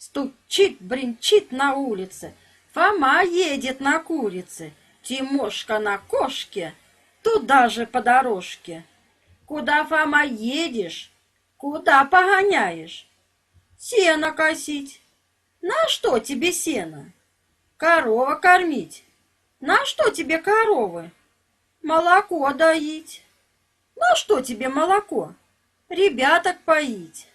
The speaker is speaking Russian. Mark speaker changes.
Speaker 1: Стучит, бренчит на улице. Фома едет на курице, Тимошка на кошке, туда же по дорожке. Куда, Фома, едешь? Куда погоняешь? Сено косить. На что тебе сено? Корова кормить. На что тебе коровы? Молоко доить. На что тебе молоко? Ребяток поить.